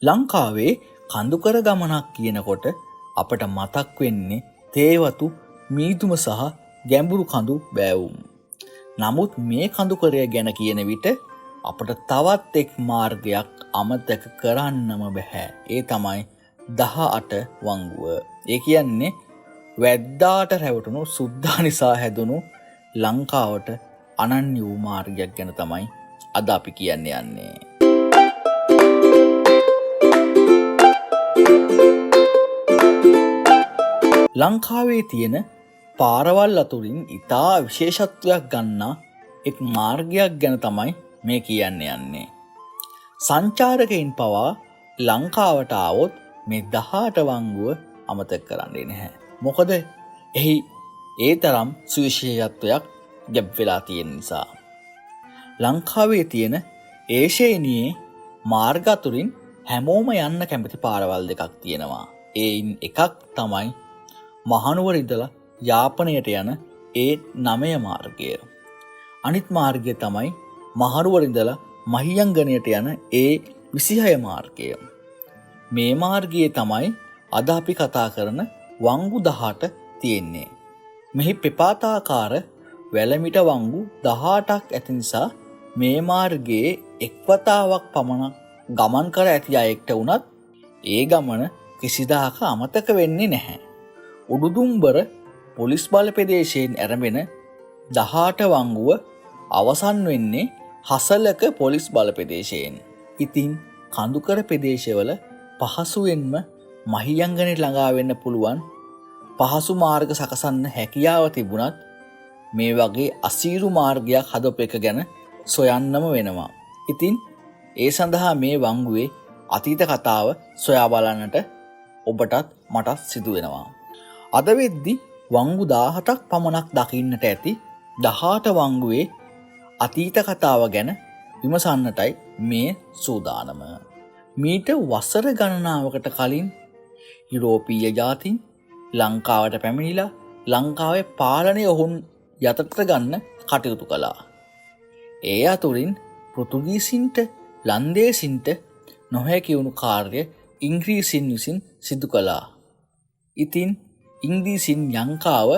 ලංකාවේ කඳුකර ගමනක් කියනකොට අපට මතක් වෙන්නේ තේවතු මීදුම සහ ගැඹුරු කඳු බෑවුම්. නමුත් මේ කඳුකරය ගැන කියන විට අපට තවත් එක් මාර්ගයක් අමතක කරන්නම බැහැ. ඒ තමයි 18 වංගුව. ඒ කියන්නේ වැද්දාට රැවටුණු සුද්දා නිසා හැදුණු ලංකාවට අනන්‍ය වූ මාර්ගයක් ගැන තමයි අද අපි කියන්න යන්නේ. ලංකාවේ තියෙන පාරවල් අතුරින් ඉතා විශේෂත්වයක් ගන්නා එක් මාර්ගයක් ගැන තමයි මේ කියන්න යන්නේ. සංචාරකයින් පවා ලංකාවට ආවොත් මේ 18 වංගුව අමතක කරන්නේ නැහැ. මොකද එහි ඒ තරම් සුවිශේෂත්වයක් ගැබ් වෙලා තියෙන නිසා. ලංකාවේ තියෙන ඒෂේනියේ මාර්ග අතුරින් හැමෝම යන්න කැමති පාරවල් දෙකක් තියෙනවා. ඒයින් එකක් තමයි මහනුවර ඉඳලා යාපනයට යන A9 මාර්ගය. අනිත් මාර්ගය තමයි මහනුවර ඉඳලා මහියංගනයට යන A26 මාර්ගය. මේ මාර්ගයේ තමයි අද අපි කතා කරන වංගු 18 තියෙන්නේ. මෙහි පෙපාතාකාර වැලමිට වංගු 18ක් ඇති නිසා මේ මාර්ගයේ එක් වතාවක් පමණ ගමන් කර ඇති අයෙක්ට වුණත් ඒ ගමන කිසිදාක අමතක වෙන්නේ නැහැ. උඩුදුම්බර පොලිස් බල ප්‍රදේශයෙන් ආරම්භන 18 වංගුව අවසන් වෙන්නේ හසලක පොලිස් බල ප්‍රදේශයෙන්. ඉතින් කඳුකර ප්‍රදේශවල පහසුවෙන්ම මහියංගනට ළඟා වෙන්න පුළුවන් පහසු මාර්ග සකසන්න හැකියාව තිබුණත් මේ වගේ අසීරු මාර්ගයක් හදපු එක ගැන සොයන්නම වෙනවා. ඉතින් ඒ සඳහා මේ වංගුවේ අතීත කතාව සොයා බලන්නට ඔබටත් මටත් සිදු වෙනවා. අද වෙද්දි වංගු 17ක් පමණක් දකින්නට ඇති 18 වංගුවේ අතීත කතාව ගැන විමසන්නටයි මේ සූදානම. මීට වසර ගණනාවකට කලින් යුරෝපීය ජාතීන් ලංකාවට පැමිණිලා ලංකාවේ පාලනය ඔවුන් යටතට ගන්න කටයුතු කළා. ඒ අතුරින් පෘතුගීසින්ට ලන්දේසින්ට නොහැකි වුණු කාර්ය ඉංග්‍රීසින් විසින් සිදු කළා. ඉතින් ඉංග්‍රීසින් ලංකාව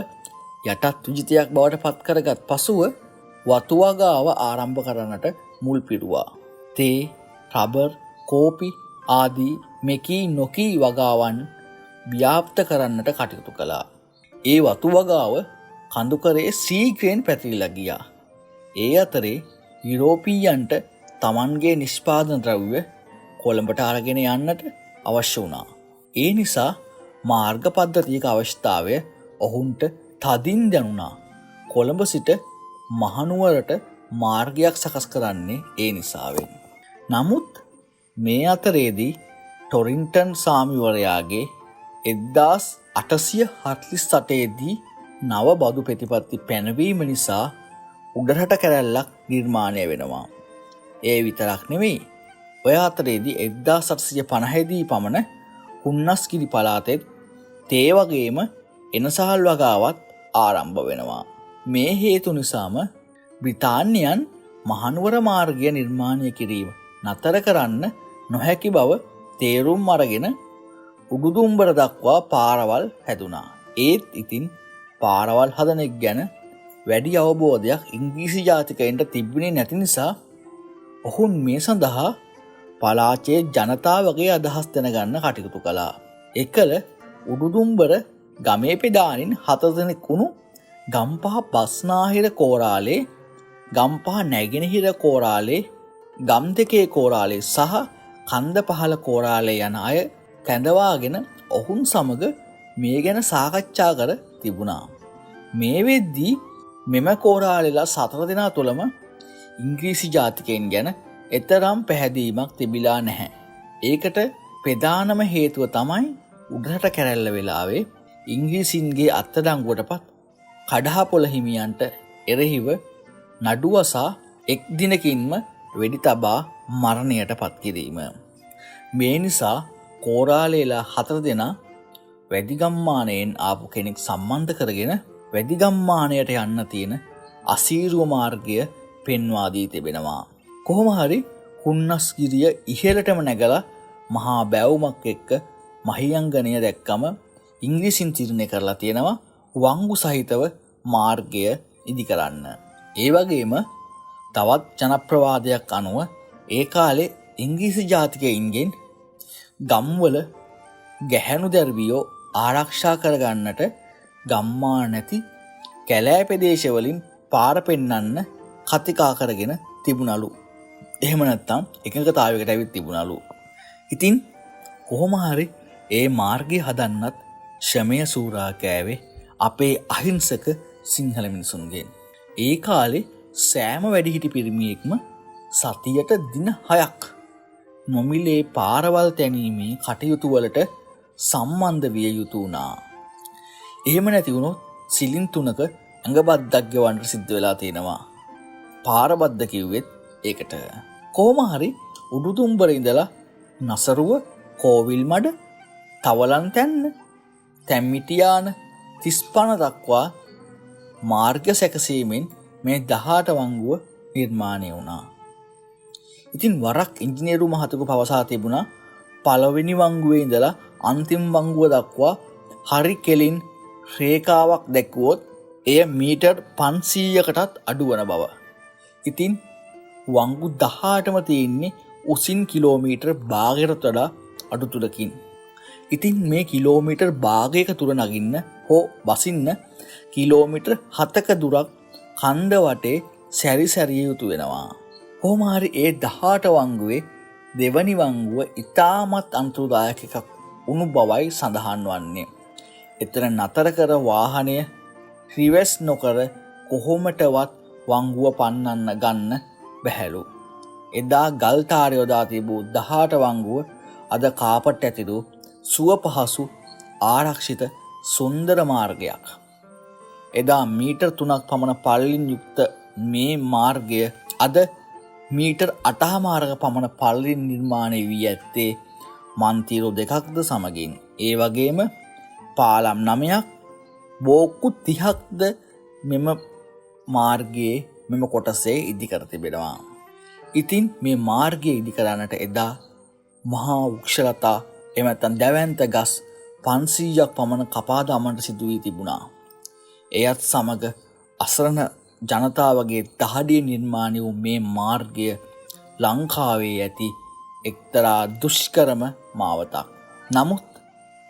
යටත් විජිතයක් බවට පත් කරගත් පසුව වතු වගාව ආරම්භ කරන්නට මුල් පිරුවා. තේ, රබර්, කෝපි ආදී මෙකී නොකී වගාවන් ව්‍යාප්ත කරන්නට කටයුතු කළා. ඒ වතු වගාව කඳුකරේ සීඝ්‍රයෙන් පැතිරිලා ගියා. ඒ අතරේ යුරෝපීයන්ට තමන්ගේ නිෂ්පාදන ද්‍රව්‍ය කොළඹට අරගෙන යන්නට අවශ්‍ය වුණා. ඒ නිසා මාර්ග පද්ධතියක අවශ්‍යතාවය ඔවුන්ට තදින් දැනුණා. කොළඹ සිට මහනුවරට මාර්ගයක් සකස් කරන්නේ ඒ නිසාවෙන්. නමුත් මේ අතරේදී ටොරින්ටන් සාමිවරයාගේ 1848 දී නව බදු ප්‍රතිපත්ති පැනවීම නිසා උඩරට කැරැල්ලක් නිර්මාණය වෙනවා. ඒ විතරක් නෙවෙයි. ඔය අතරේදී 1850 දී පමණ හුන්නස්ගිරි පළාතෙත් තේ වගේම එනසහල් වගාවත් ආරම්භ වෙනවා. මේ හේතු නිසාම බ්‍රිතාන්‍යයන් මහනුවර මාර්ගය නිර්මාණය කිරීම නතර කරන්න නොහැකි බව තේරුම් අරගෙන උඩුදුම්බර දක්වා පාරවල් හැදුනා. ඒත් ඉතින් පාරවල් හදන එක ගැන වැඩි අවබෝධයක් ඉංග්‍රීසි ජාතිකයන්ට තිබුණේ නැති නිසා ඔවුන් මේ සඳහා පළාතේ ජනතාවගේ අදහස් දැනගන්න කටයුතු කළා. එකල උඩුදුම්බර ගමේ ප්‍රධානීන් 4 දෙනෙක් වුණු ගම්පහ බස්නාහිර කෝරාලේ, ගම්පහ නැගෙනහිර කෝරාලේ, ගම් දෙකේ කෝරාලේ සහ කන්ද පහළ කෝරාලේ යන අය කැඳවාගෙන ඔවුන් සමග මේ ගැන සාකච්ඡා කර තිබුණා. මේ වෙද්දී මෙම කෝරාලේලා 4 දෙනා තුළම ඉංග්‍රීසි ජාතිකයන් ගැන එතරම් පැහැදීමක් තිබිලා නැහැ. ඒකට ප්‍රධානම හේතුව තමයි උඩරට කැරැල්ල වෙලාවේ ඉංග්‍රීසින්ගේ අත්අඩංගුවටපත් කඩහපොළ හිමියන්ට එරෙහිව නඩුවසා එක් දිනකින්ම වෙඩි තබා මරණයට පත් කිරීම. මේ නිසා කෝරාලේලා 4 දෙනා වැදිගම්මානයෙන් ආපු කෙනෙක් සම්බන්ධ කරගෙන වැදිගම්මානයට යන්න තියෙන අසීරුව මාර්ගය පෙන්වා දී තිබෙනවා. කොහොම හරි හුන්නස්ගිරිය ඉහළටම නැගලා මහා බැවුමක් එක්ක මහියංගනය දැක්කම ඉංග්‍රීසින් තීරණය කරලා තියෙනවා වංගු සහිතව මාර්ගය ඉදි කරන්න. ඒ වගේම තවත් ජනප්‍රවාදයක් අනුව ඒ කාලේ ඉංග්‍රීසි ජාතිකයින්ගෙන් ගම්වල ගැහැණු දැරිවියෝ ආරක්ෂා කරගන්නට ගම්මා නැති කැලෑ ප්‍රදේශවලින් පාර පෙන්වන්න කතිකා කරගෙන තිබුණලු. එහෙම නැත්නම් එකඟතාවයකට ඇවිත් තිබුණලු. ඉතින් කොහොම හරි ඒ මාර්ගය හදන්නත් ශ්‍රමය සූරා කෑවේ අපේ අහිංසක සිංහල මිනිසුන්ගෙන්. ඒ කාලේ සෑම වැඩිහිටි පිරිමියෙක්ම සතියට දින 6ක් නොමිලේ පාරවල් තැනීමේ කටයුතු වලට සම්බන්ධ විය යුතු වුණා. එහෙම නැති වුණොත් සිලින් 3ක ඇඟබද්දක් ගෙවන්න සිද්ධ වෙලා තියෙනවා. පාරබද්ද කිව්වෙත් ඒකට. කොහොම හරි උඩුදුම්බර ඉඳලා නසරුව, කෝවිල්මඩ, තවලන් තැන්න, තැම්මිටියාන 35 දක්වා මාර්ග සැකසීමෙන් මේ 18 වංගුව නිර්මාණය වුණා. ඉතින් වරක් ඉංජිනේරු මහතුරු පවසා තිබුණා පළවෙනි වංගුවේ ඉඳලා අන්තිම වංගුව දක්වා හරි කෙලින් රේඛාවක් දැක්වුවොත් එය මීටර් 500කටත් අඩු වන බව. ඉතින් වංගු 18ම තියෙන්නේ උසින් කිලෝමීටර් භාගයකට වඩා අඩු තුරකින්. ඉතින් මේ කිලෝමීටර් භාගයක තුර නගින්න හෝ බසින්න කිලෝමීටර් 7ක දුරක් කන්ද වටේ සැරිසැරිය යුතු වෙනවා. කොහොම හරි ඒ 18 වංගුවේ දෙවනි වංගුව ඉතාමත් අන්තර්දායක එකක් වුණු බවයි සඳහන් වන්නේ. එතන නතර කර වාහනය රිවර්ස් නොකර කොහොමටවත් වංගුව පන්නන්න ගන්න බැහැලු. එදා ගල් තාර යොදා තිබූ 18 වංගුව අද කාපට් ඇතිරු සුව පහසු ආරක්ෂිත සුන්දර මාර්ගයක්. එදා මීටර් 3ක් පමණ පළලින් යුක්ත මේ මාර්ගය අද මීටර් 8මාරක පමණ පළලින් නිර්මාණය වී ඇත්තේ මන්තිරු 2ක්ද සමගින්. ඒ වගේම පාලම් 9ක් බෝක්කු 30ක්ද මෙම මාර්ගයේ මෙම කොටසේ ඉදි කර තිබෙනවා. ඉතින් මේ මාර්ගය ඉදි කරන්නට එදා මහා වෘක්ෂලතා එමෙතන දැවැන්ත ගස් 500ක් පමණ කපා දමන්නට සිදු වී තිබුණා. එයත් සමග අසරණ ජනතාවගේ දහඩිය නිර්මාණය වූ මේ මාර්ගය ලංකාවේ ඇති එක්තරා දුෂ්කරම මාවතක්. නමුත්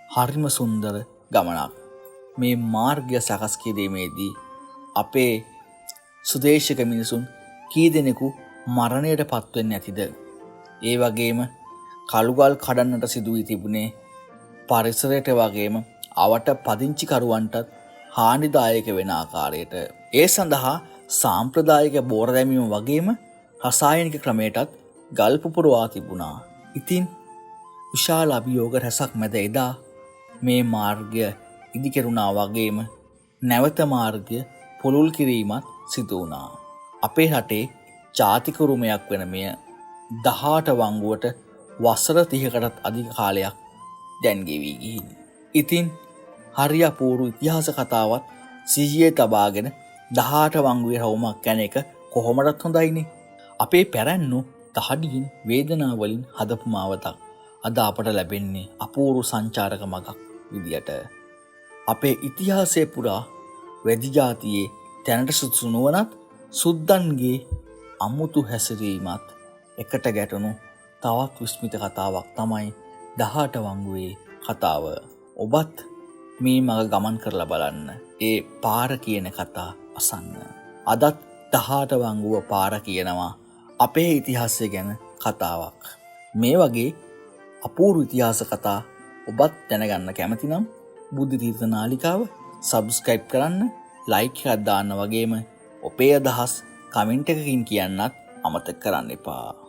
හරිම සුන්දර ගමනක්. මේ මාර්ගය සකස් කිරීමේදී අපේ සුදේශික මිනිසුන් කී දෙනෙකු මරණයට පත්වෙන්නේ නැතිද? ඒ වගේම කළුගල් කඩන්නට සිදු වී තිබුණේ පරිසරයට වගේම අවට පදිංචිකරුවන්ටත් හානිදායක වෙන ආකාරයට. ඒ සඳහා සාම්ප්‍රදායික බෝර දැමීම වගේම රසායනික ක්‍රමයටත් ගල් පුපුරවා තිබුණා. ඉතින් විශාල අභියෝග රැසක් මැද එදා මේ මාර්ගය ඉදි කෙරුණා වගේම නැවත මාර්ගය පුළුල් කිරීමත් සිදු වුණා. අපේ රටේ ජාතික උරුමයක් වෙන මෙය 18 වංගුවට වසර 30කටත් අධික කාලයක් දැන් ගෙවී ගිහින්. ඉතින් හරි අපූර්ව ඉතිහාස කතාවත් සිහියේ තබාගෙන 18 වංගුවේ රවුමක් යන එක කොහොමදත් හොඳයිනේ. අපේ පැරැන්නු තහඩියින් වේදනාවලින් හදපු මාවතක් අද අපට ලැබෙන්නේ අපූර්ව සංචාරක මගක් විදියට. අපේ ඉතිහාසයේ පුරා වැදි ජාතියේ තැනට සුදුසු නොවනත් සුද්දන්ගේ අමුතු හැසිරීමත් එකට ගැටුණු තවත් විස්මිත කතාවක් තමයි 18 වංගුවේ කතාව. ඔබත් මේ මග ගමන් කරලා බලන්න. ඒ පාර කියන කතා අසන්න. අදත් 18 වංගුව පාර කියනවා අපේ ඉතිහාසය ගැන කතාවක්. මේ වගේ අපූර්ව ඉතිහාස කතා ඔබත් දැනගන්න කැමති නම් බුද්ධ තීර්ථ නාලිකාව සබ්ස්ක්‍රයිබ් කරන්න, ලයික් එකක් දාන්න වගේම ඔබේ අදහස් කමෙන්ට් එකකින් කියන්නත් අමතක කරන්න එපා.